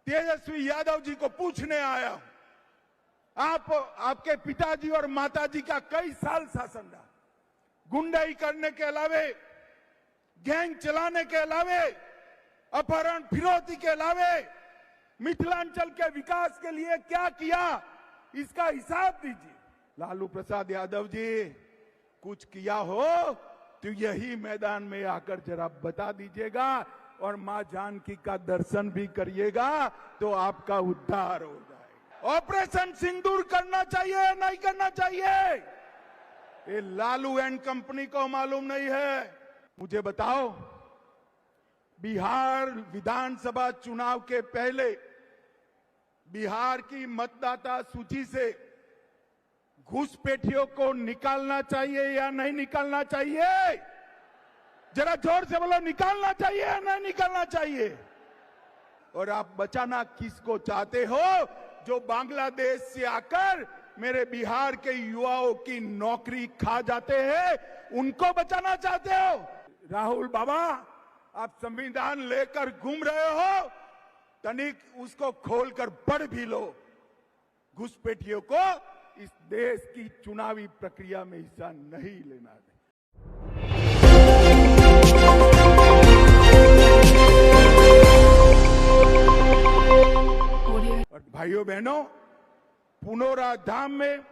तेजस्वी यादव जी को पूछने आया हूं, आपके पिताजी और माताजी का कई साल शासन रहा, गुंडाई करने के अलावे, गैंग चलाने के अलावे, अपहरण फिरौती के अलावे मिथिलांचल के विकास के लिए क्या किया, इसका हिसाब दीजिए। लालू प्रसाद यादव जी, कुछ किया हो तो यही मैदान में आकर जरा बता दीजिएगा और मां जानकी का दर्शन भी करिएगा तो आपका उद्धार हो जाएगा। ऑपरेशन सिंदूर करना चाहिए नहीं करना चाहिए, ये लालू एंड कंपनी को मालूम नहीं है। मुझे बताओ, बिहार विधानसभा चुनाव के पहले बिहार की मतदाता सूची से घुसपैठियों को निकालना चाहिए या नहीं निकालना चाहिए? जरा जोर से बोलो, निकालना चाहिए या नहीं निकालना चाहिए? और आप बचाना किसको चाहते हो? जो बांग्लादेश से आकर मेरे बिहार के युवाओं की नौकरी खा जाते हैं, उनको बचाना चाहते हो? राहुल बाबा, आप संविधान लेकर घूम रहे हो, तनिक उसको खोलकर पढ़ भी लो। घुसपैठियों को इस देश की चुनावी प्रक्रिया में हिस्सा नहीं लेना है। और भाइयों बहनों, पुनौरा धाम में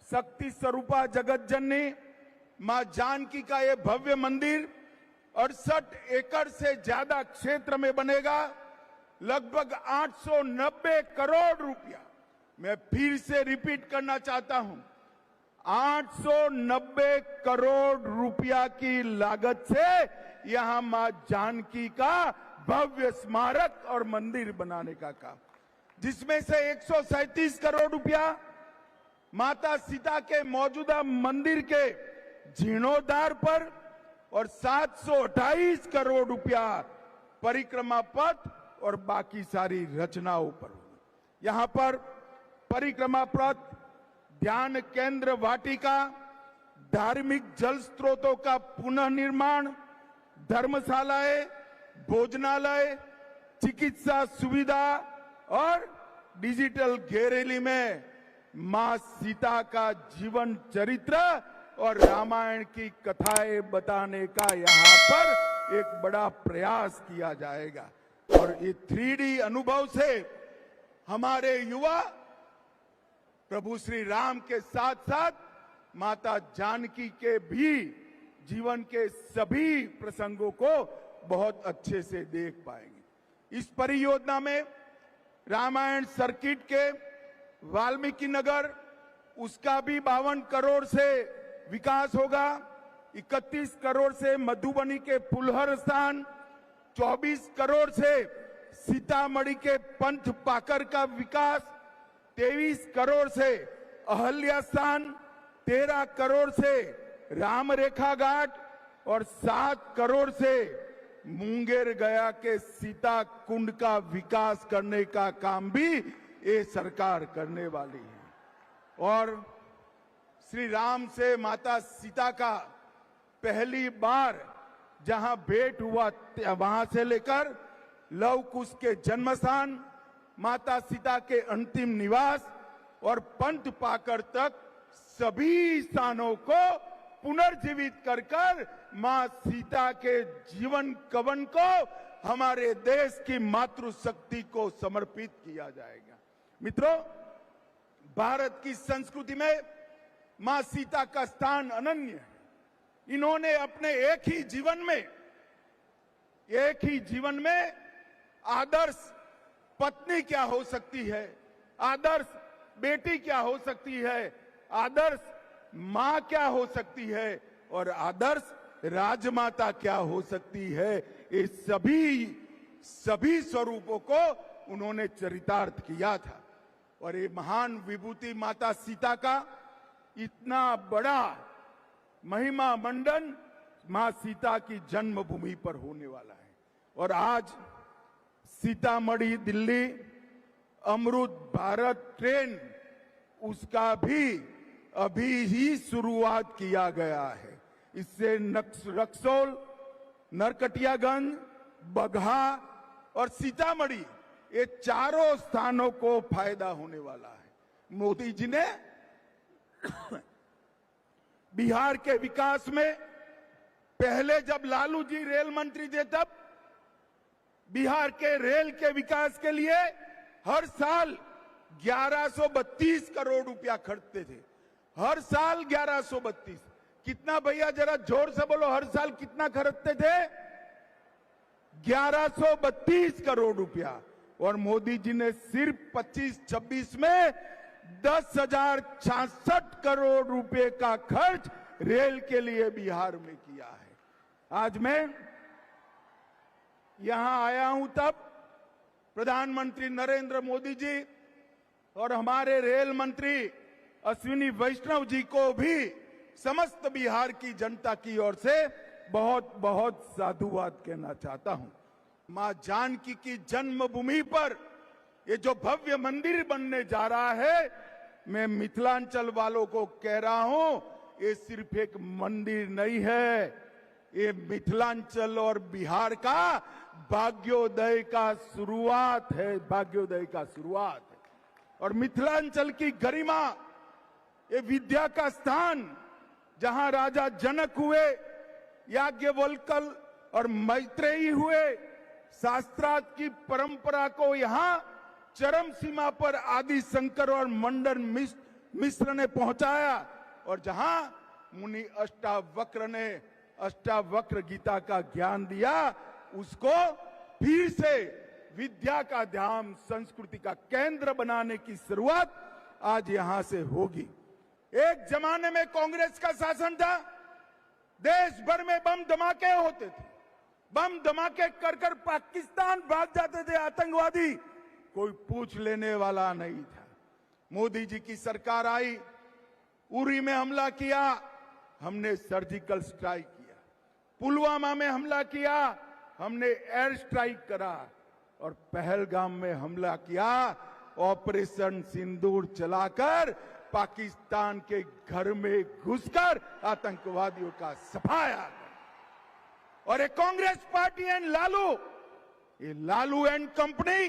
शक्ति स्वरूपा जगत जननी मां जानकी का ये भव्य मंदिर 68 एकड़ से ज्यादा क्षेत्र में बनेगा। लगभग 890 करोड़ रुपया, मैं फिर से रिपीट करना चाहता हूं, 890 करोड़ रुपया की लागत से यहां मां जानकी का भव्य स्मारक और मंदिर बनाने का काम, जिसमें से 137 करोड़ रुपया माता सीता के मौजूदा मंदिर के जीर्णोद्धार पर और 728 करोड़ रुपया परिक्रमा पथ और बाकी सारी रचनाओं पर। यहां पर परिक्रमा पथ, ध्यान केंद्र वाटिका, धार्मिक जल स्रोतों का पुनः निर्माण, धर्मशालाएं, भोजनालय, चिकित्सा सुविधा और डिजिटल गैलरी में मां सीता का जीवन चरित्र और रामायण की कथाएं बताने का यहां पर एक बड़ा प्रयास किया जाएगा। और ये 3D अनुभव से हमारे युवा प्रभु श्री राम के साथ साथ माता जानकी के भी जीवन के सभी प्रसंगों को बहुत अच्छे से देख पाएंगे। इस परियोजना में रामायण सर्किट के वाल्मीकि नगर, उसका भी 52 करोड़ से विकास होगा। 31 करोड़ से मधुबनी के फुलहर स्थान, 24 करोड़ से सीतामढ़ी के पंथ पाकर का विकास, 23 करोड़ से अहल्या स्थान, 13 करोड़ से राम रेखा घाट और 7 करोड़ से मुंगेर गया के सीता कुंड का विकास करने का काम भी ये सरकार करने वाली है। और श्री राम से माता सीता का पहली बार जहां भेंट हुआ, वहां से लेकर लव कुश के जन्म स्थान, माता सीता के अंतिम निवास और पंथ पाकर तक सभी स्थानों को पुनर्जीवित कर मां सीता के जीवन कवन को हमारे देश की मातृशक्ति को समर्पित किया जाएगा। मित्रों, भारत की संस्कृति में मां सीता का स्थान अनन्य है। इन्होंने अपने एक ही जीवन में आदर्श पत्नी क्या हो सकती है, आदर्श बेटी क्या हो सकती है, आदर्श मां क्या हो सकती है और आदर्श राजमाता क्या हो सकती है, ये सभी स्वरूपों को उन्होंने चरितार्थ किया था। और ये महान विभूति माता सीता का इतना बड़ा महिमा मंडन मां सीता की जन्मभूमि पर होने वाला है। और आज सीतामढ़ी दिल्ली अमृत भारत ट्रेन, उसका भी अभी ही शुरुआत किया गया है। इससे रक्सौल, नरकटियागंज, बगहा और सीतामढ़ी, ये चारों स्थानों को फायदा होने वाला है। मोदी जी ने बिहार के विकास में पहले जब लालू जी रेल मंत्री थे तब बिहार के रेल के विकास के लिए हर साल 1132 करोड़ रुपया खर्चते थे। हर साल 1132। कितना भैया जरा जोर से बोलो, हर साल कितना खर्चते थे? 1132 करोड़ रुपया। और मोदी जी ने सिर्फ 25-26 में 10,066 करोड़ रुपए का खर्च रेल के लिए बिहार में किया है। आज मैं यहां आया हूं तब प्रधानमंत्री नरेंद्र मोदी जी और हमारे रेल मंत्री अश्विनी वैष्णव जी को भी समस्त बिहार की जनता की ओर से बहुत बहुत साधुवाद कहना चाहता हूं। मां जानकी की जन्मभूमि पर ये जो भव्य मंदिर बनने जा रहा है, मैं मिथिलांचल वालों को कह रहा हूं, ये सिर्फ एक मंदिर नहीं है, ये मिथिलांचल और बिहार का भाग्योदय का शुरुआत है, भाग्योदय का शुरुआत है। और मिथिलांचल की गरिमा, ये विद्या का स्थान, जहां राजा जनक हुए, याज्ञवल्क्य और मैत्रेयी हुए, शास्त्रार्थ की परंपरा को यहां चरम सीमा पर आदि शंकर और मंडन मिश्र ने पहुंचाया, और जहां मुनि अष्टावक्र ने अष्टावक्र गीता का ज्ञान दिया, उसको फिर से विद्या का धाम, संस्कृति का केंद्र बनाने की शुरुआत आज यहां से होगी। एक जमाने में कांग्रेस का शासन था, देश भर में बम धमाके होते थे, बम धमाके कर कर पाकिस्तान भाग जाते थे आतंकवादी, कोई पूछ लेने वाला नहीं था। मोदी जी की सरकार आई, उरी में हमला किया, हमने सर्जिकल स्ट्राइक किया। पुलवामा में हमला किया, हमने एयर स्ट्राइक करा, और पहलगाम में हमला किया, ऑपरेशन सिंदूर चलाकर पाकिस्तान के घर में घुसकर आतंकवादियों का सफाया। और ये कांग्रेस पार्टी एंड लालू, ये लालू एंड कंपनी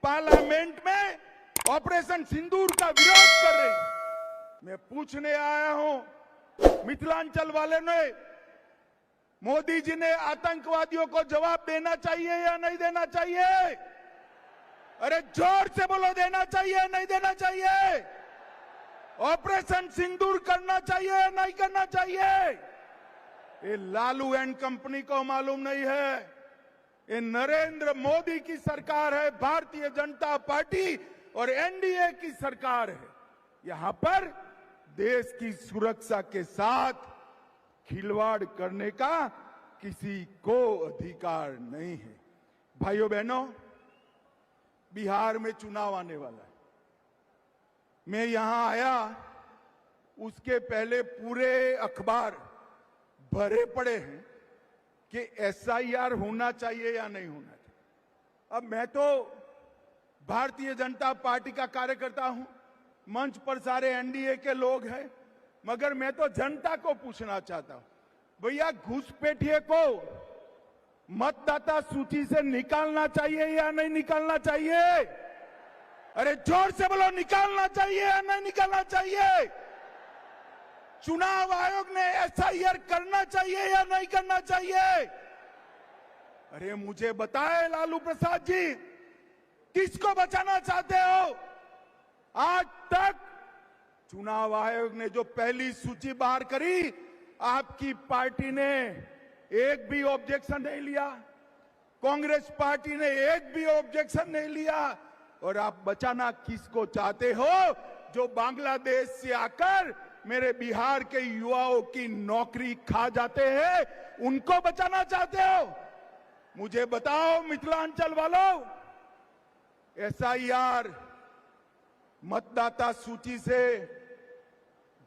पार्लियामेंट में ऑपरेशन सिंदूर का विरोध कर रही। मैं पूछने आया हूं मिथिलांचल वाले ने, मोदी जी ने आतंकवादियों को जवाब देना चाहिए या नहीं देना चाहिए? अरे जोर से बोलो, देना चाहिए नहीं देना चाहिए? ऑपरेशन सिंदूर करना चाहिए या नहीं करना चाहिए? ये लालू एंड कंपनी को मालूम नहीं है, ये नरेंद्र मोदी की सरकार है, भारतीय जनता पार्टी और एनडीए की सरकार है। यहां पर देश की सुरक्षा के साथ खिलवाड़ करने का किसी को अधिकार नहीं है। भाइयों बहनों, बिहार में चुनाव आने वाला है। मैं यहां आया, उसके पहले पूरे अखबार भरे पड़े हैं कि एसआईआर होना चाहिए या नहीं होना चाहिए। अब मैं तो भारतीय जनता पार्टी का कार्यकर्ता हूं, मंच पर सारे एनडीए के लोग हैं, मगर मैं तो जनता को पूछना चाहता हूं, भैया घुसपैठिए को मतदाता सूची से निकालना चाहिए या नहीं निकालना चाहिए? अरे जोर से बोलो, निकालना चाहिए या नहीं निकालना चाहिए? चुनाव आयोग ने एसआईआर करना चाहिए या नहीं करना चाहिए? अरे मुझे बताए लालू प्रसाद जी, किसको बचाना चाहते हो? आज तक चुनाव आयोग ने जो पहली सूची बाहर करी, आपकी पार्टी ने एक भी ऑब्जेक्शन नहीं लिया, कांग्रेस पार्टी ने एक भी ऑब्जेक्शन नहीं लिया। और आप बचाना किसको चाहते हो? जो बांग्लादेश से आकर मेरे बिहार के युवाओं की नौकरी खा जाते हैं, उनको बचाना चाहते हो? मुझे बताओ मिथिलांचल वालों, एसआईआर मतदाता सूची से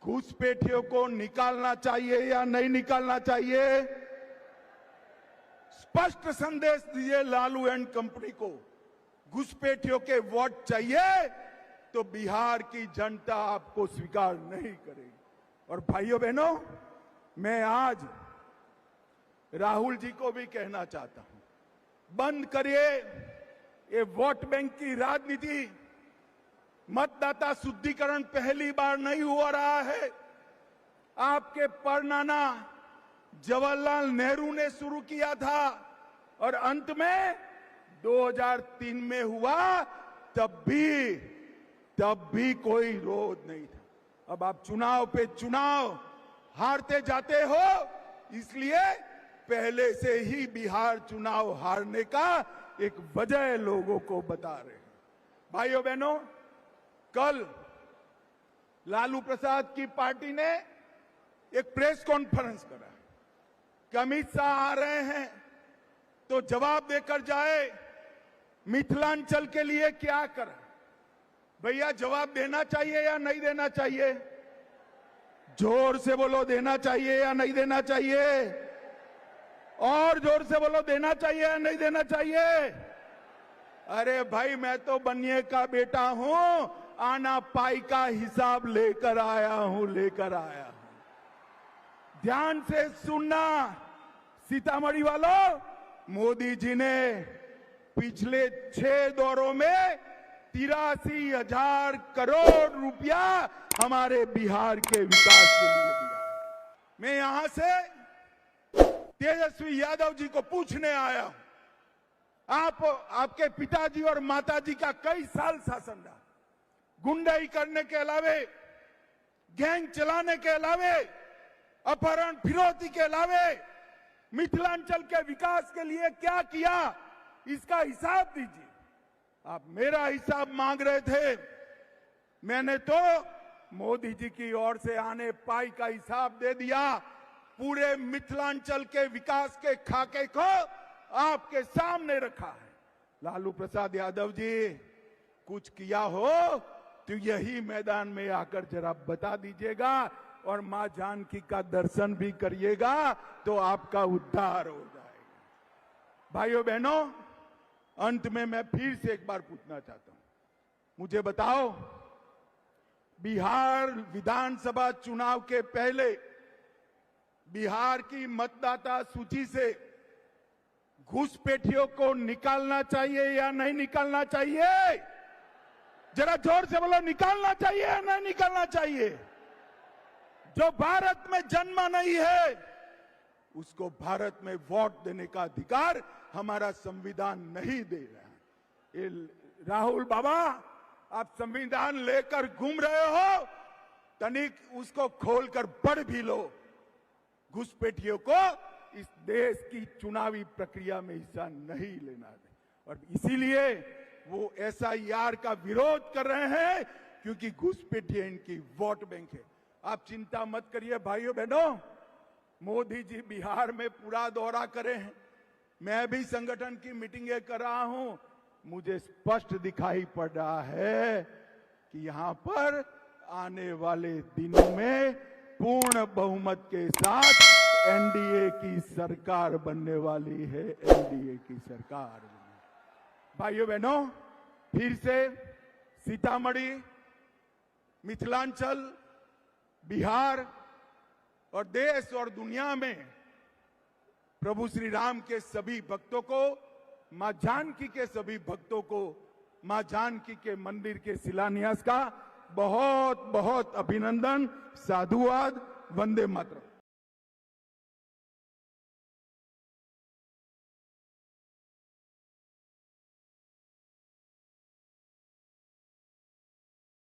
घुसपैठियों को निकालना चाहिए या नहीं निकालना चाहिए? स्पष्ट संदेश दीजिए लालू एंड कंपनी को। घुसपैठियों के वोट चाहिए तो बिहार की जनता आपको स्वीकार नहीं करेगी। और भाइयों बहनों, मैं आज राहुल जी को भी कहना चाहता हूं, बंद करिए ये वोट बैंक की राजनीति, मतदाता शुद्धिकरण पहली बार नहीं हो रहा है। आपके परनाना जवाहरलाल नेहरू ने शुरू किया था और अंत में 2003 में हुआ, तब भी कोई विरोध नहीं था। अब आप चुनाव पे चुनाव हारते जाते हो, इसलिए पहले से ही बिहार चुनाव हारने का एक वजह लोगों को बता रहे हैं। भाइयों बहनों, कल लालू प्रसाद की पार्टी ने एक प्रेस कॉन्फ्रेंस करा कि अमित शाह आ रहे हैं तो जवाब देकर जाए, मिथिलांचल के लिए क्या करें। भैया जवाब देना चाहिए या नहीं देना चाहिए? जोर से बोलो, देना चाहिए या नहीं देना चाहिए? और जोर से बोलो, देना चाहिए या नहीं देना चाहिए? अरे भाई, मैं तो बनिए का बेटा हूं, आना पाई का हिसाब लेकर आया हूं। ध्यान से सुनना सीतामढ़ी वालों, मोदी जी ने पिछले 6 दौरों में 83,000 करोड़ रुपया हमारे बिहार के विकास के लिए दिया है। मैं यहां से तेजस्वी यादव जी को पूछने आया हूं, आपके पिताजी और माताजी का कई साल शासन रहा, गुंडाई करने के अलावे, गैंग चलाने के अलावे, अपहरण फिरौती के अलावे मिथिलांचल के विकास के लिए क्या किया, इसका हिसाब दीजिए। आप मेरा हिसाब मांग रहे थे, मैंने तो मोदी जी की ओर से आने पाई का हिसाब दे दिया। पूरे मिथिलांचल के विकास के खाके को आपके सामने रखा है। लालू प्रसाद यादव जी, कुछ किया हो तो यही मैदान में आकर जरा बता दीजिएगा और मां जानकी का दर्शन भी करिएगा तो आपका उद्धार हो जाएगा। भाइयों बहनों, अंत में मैं फिर से एक बार पूछना चाहता हूं, मुझे बताओ, बिहार विधानसभा चुनाव के पहले बिहार की मतदाता सूची से घुसपैठियों को निकालना चाहिए या नहीं निकालना चाहिए? जरा जोर से बोलो, निकालना चाहिए या नहीं निकालना चाहिए? जो भारत में जन्मा नहीं है उसको भारत में वोट देने का अधिकार हमारा संविधान नहीं दे रहा है। राहुल बाबा, आप संविधान लेकर घूम रहे हो, तनिक उसको खोलकर पढ़ भी लो। घुसपैठियों को इस देश की चुनावी प्रक्रिया में हिस्सा नहीं लेना है और इसीलिए वो SIR का विरोध कर रहे हैं, क्योंकि घुसपैठिए इनकी वोट बैंक है। आप चिंता मत करिए भाइयों बहनों, मोदी जी बिहार में पूरा दौरा करे हैं, मैं भी संगठन की मीटिंगें कर रहा हूं, मुझे स्पष्ट दिखाई पड़ रहा है कि यहां पर आने वाले दिनों में पूर्ण बहुमत के साथ NDA की सरकार बनने वाली है। NDA की सरकार। भाइयों बहनों, फिर से सीतामढ़ी, मिथिलांचल, बिहार और देश और दुनिया में प्रभु श्री राम के सभी भक्तों को, मां जानकी के सभी भक्तों को मां जानकी के मंदिर के शिलान्यास का बहुत बहुत अभिनंदन, साधुवाद, वंदे मातरम।